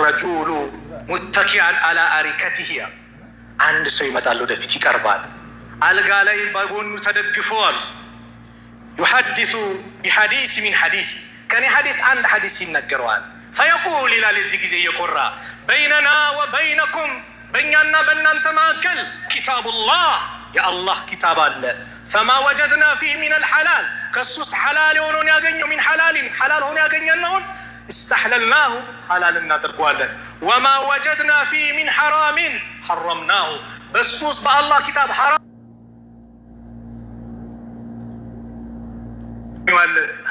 الرجل متكئا على أريكته عند سيمة ودفت يقربال ألقى لي بغون تدقفوال يحدث بحديث من حديث كان حديث عند حديث ينقروال فيقول إلى لزيزي يقرأ بيننا وبينكم بيننا بنان تماكل كتاب الله يا الله كتاب الله فما وجدنا فيه من الحلال كسوس حلال هون يغنيو من حلال هون يغنينون استحللناه حلال نادرقوالن وما وجدنا فيه من حرام حرمناه بسوس بالله كتاب حرام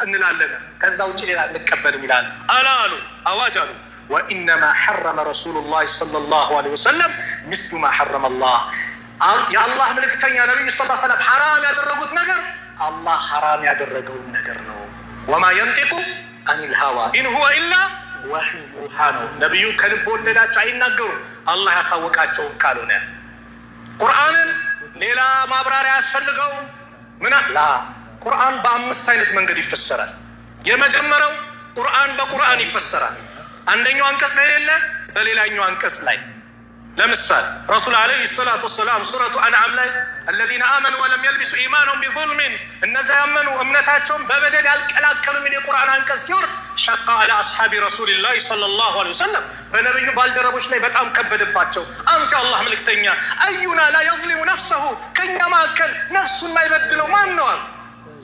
እንላለን ከዛ ውጪ ሌላ እንቀበልም ይላል አላሉ አዋጃሉ وانما حرم رسول الله صلى الله عليه وسلم مثل ما حرم الله يا الله ملكتኛ ነብዩ ሰለላሁ ዐለይሂ ወሰለም حرام ያደረጉት ነገር አላህ حرام ያደረገው ነገር ነው وما ينطق عن الهوى ان هو الا وحي يوحى ነው ነብዩ ከልብ ወለዳቸው አይናገሩ አላህ ያሳወቃቸው ካልሆነ ቁርአንን ሌላ ማብራሪያ ያስፈልገው ምን ላ ቁርአን በአምስት አይነት መንገድ ይፈሰራል የመጀመሪያው ቁርአን በቁርአን ይፈሰራል አንደኛው አንቀጽ ላይ አይደለ በሌላኛው አንቀጽ ላይ ለምሳሌ ረሱል አለይሂ ሰላቱ ወሰለም ሱረቱ አንዓም ላይ الذين آمنوا ولم يلبسوا إيمانهم بظلم እነዛ ያመኑ እምነታቸውን በበደል ያልቀላቀሉ ምን የቁርአን አንቀጽ ሲወርድ شق على أصحاب رسول الله صلى الله عليه وسلم በነብዩ ባልደረቦች ላይ በጣም ከበደባቸው አንተ አላህ መልእክተኛ አዩና لا يظلم نفسه ከኛ ማከል ነፍሱን ማይበድለው ማን ነው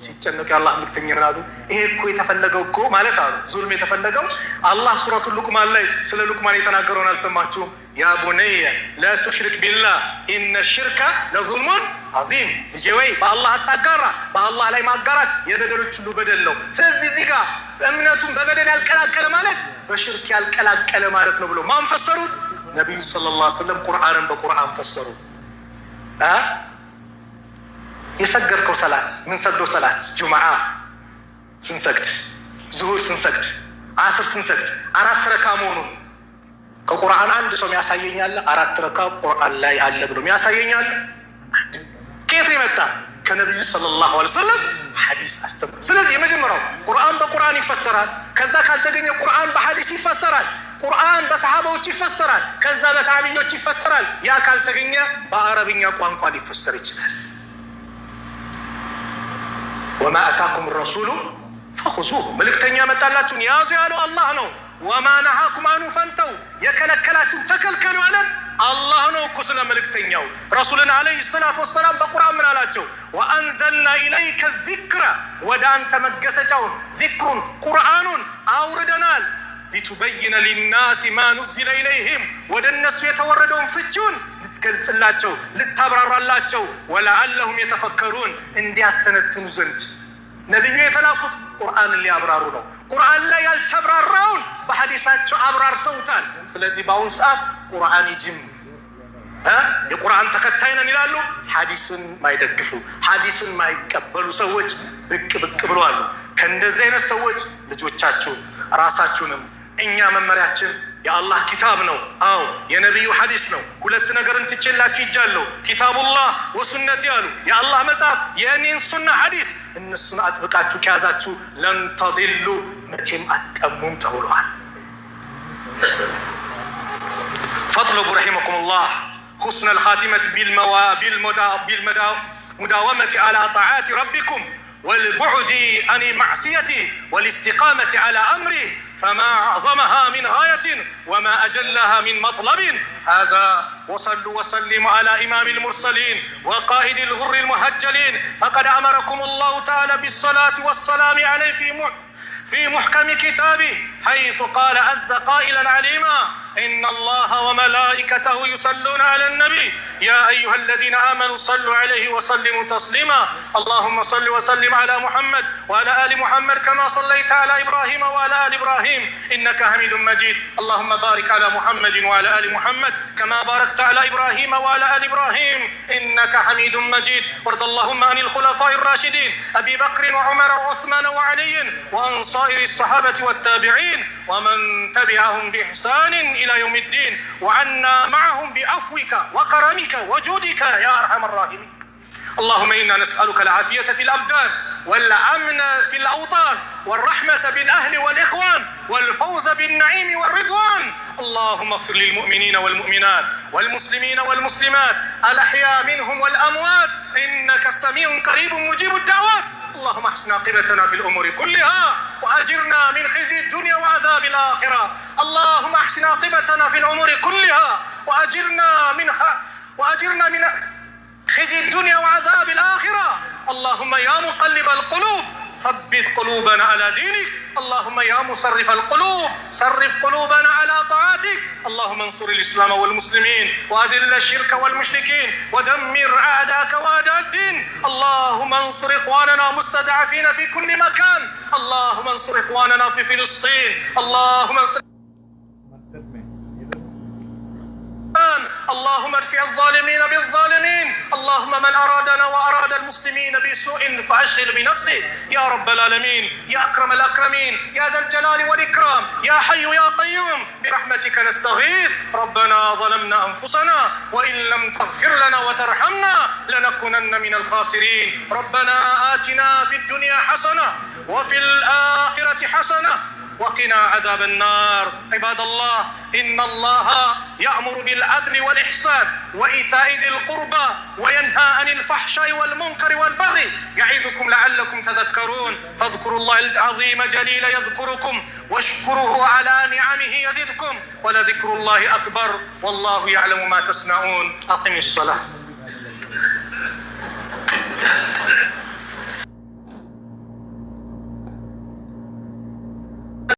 ሲጨነቅ ያላህ መልእክተኛ ምን አሉ ይሄ እኮ የተፈለገው እኮ ማለት አሉ ዙልም የተፈለገው አላህ ሱረቱ ሉቅማን ላይ ስለ ሉቅማን የተናገረውን አልሰማችሁም ያ ቡነየ ላ ትሽሪክ ቢላህ ኢነ ሽርከ ለዙልሙን ዐዚም ልጄ ወይ በአላህ አታጋራ በአላህ ላይ ማጋራት የበደሎች ሁሉ በደል ነው ስለዚህ እዚህ ጋር እምነቱን በበደል ያልቀላቀለ ማለት በሽርክ ያልቀላቀለ ማለት ነው ብሎ ማን ፈሰሩት ነብዩ ሰለላሁ ዐለይሂ ወሰለም ቁርአንን በቁርአን ፈሰሩ የሰገድከው ሰላት ምን ሰግዶ ሰላት ጁምዓ ስንሰግድ ዙሁር ስንሰግድ አስር ስንሰግድ አራት ረካ መሆኑ ከቁርአን አንድ ሰው ያሳየኛል አራት ረካ ቁርአን ላይ አለ ብሎ ያሳየኛል ከየት ይመጣ ከነብዩ ሰለላሁ ዐለይሂ ወሰለም ሐዲስ አስተምሮ ስለዚህ የመጀመሪያው ቁርአን በቁርአን ይፈሰራል ከዛ ካልተገኘ ቁርአን በሐዲስ ይፈሰራል ቁርአን በሰሃባዎች ይፈሰራል ከዛ በታቢዮች ይፈሰራል ያ ካልተገኘ በአረብኛ ቋንቋ ሊፈሰር ይችላል وما أتاكم الرسول فخذوه ملكتني متالاتون يازو يالو الله نو وما نهاكم عنه فانتوا يكلكلاتون تكلكلوا على الله نو كسل ملكتني رسولنا عليه الصلاة والسلام بقرآن من علاتو وأنزلنا إليك الذكر ودان تمجسجون ذكر قرآن أوردنا لتبين للناس ما نزل إليهم ودنس يتوردون فتشون ልትገልጽላቸው ልታብራራላቸው ወለዓለሁም የተፈከሩን እንዲያስተነትኑ ዘንድ ነብዩ የተላኩት ቁርአንን ሊያብራሩ ነው ቁርአን ላይ ያልተብራራውን በሐዲሳቸው አብራርተውታል ስለዚህ በአሁን ሰዓት ቁርአኒዝም የቁርአን ተከታይ ነን ይላሉ ሐዲስን ማይደግፉ ሐዲስን ማይቀበሉ ሰዎች ብቅ ብለዋል ከእንደዚህ አይነት ሰዎች ልጆቻችሁ ራሳችሁንም እኛ መመሪያችን የአላህ ኪታብ ነው አው የነብዩ ሐዲስ ነው ሁለት ነገርን ትችላችሁ ይጃለው ኪታቡላህ ወሱነቲ ያሉ የአላህ መጽሐፍ የኔን ሱና ሐዲስ እነሱን አጥብቃችሁ ከያዛችሁ ለን ተድሉ መቼም አትጠሙም ተብሏል فاطلب رحمكم الله حسن الخاتمة بالمداومة على طاعات ربكم والبعد عن معصيته والاستقامة على أمره فما أعظمها من غاية وما أجلها من مطلب هذا وصلوا وسلموا على إمام المرسلين وقائد الغر المهجلين فقد أمركم الله تعالى بالصلاة والسلام عليه في محكم كتابه حيث قال عز قائلا عليما إن الله وملائكته يصلون على النبي يا أيها الذين آمنوا صلوا عليه وسلموا تسليما اللهم صل وسلم على محمد وعلى آل محمد كما صليت على إبراهيم وعلى آل إبراهيم إنك حميد مجيد اللهم بارك على محمد وعلى آل محمد كما باركت على إبراهيم وعلى آل إبراهيم إنك حميد مجيد وارض اللهم عن الخلفاء الراشدين أبي بكر وعمر وعثمان وعلي وعن صائر الصحابة والتابعين ومن تبعهم بإحسان إلى يوم الدين وعنا معهم بعفوك وكرمك وجودك يا أرحم الراحمين اللهم إنا نسألك العافية في الأبدان والأمن في الأوطان والرحمة بالأهل والإخوان والفوز بالنعيم والرضوان اللهم اغفر للمؤمنين والمؤمنات والمسلمين والمسلمات الأحياء منهم والأموات إنك سميع قريب مجيب الدعوات. اللهم احسن عاقبتنا في الأمور كلها وأجرنا من خزي الدنيا وعذاب الآخرة. اللهم احسن عاقبتنا في الأمور كلها وأجرنا من خزي الدنيا وعذاب الآخرة. اللهم يا مقلب القلوب ثبت قلوبنا على دينك. اللهم يا مصرف القلوب صرف قلوبنا على طاعتك. اللهم انصر الإسلام والمسلمين وأذل الشرك والمشركين ودمر أعداءك وأعداء الدين. اللهم انصر إخواننا مستضعفين في كل مكان. اللهم انصر إخواننا في فلسطين. اللهم انصر اللهم ادفع الظالمين بالظالمين. اللهم من أرادنا وأراد المسلمين بسوء فأشغل بنفسه يا رب العالمين يا أكرم الأكرمين يا ذا الجلال والإكرام يا حي يا قيوم برحمتك نستغيث. ربنا ظلمنا أنفسنا وإن لم تغفر لنا وترحمنا لنكونن من الخاسرين. ربنا آتنا في الدنيا حسنة وفي الآخرة حسنة وقنا عذاب النار. عباد الله إن الله يأمر بالعدل والإحسان وإيتاء ذي القربى وينهى عن الفحشاء والمنكر والبغي يعظكم لعلكم تذكرون. فاذكروا الله العظيم جليل يذكركم واشكروه على نعمه يزدكم ولذكر الله أكبر والله يعلم ما تصنعون. أقم الصلاة.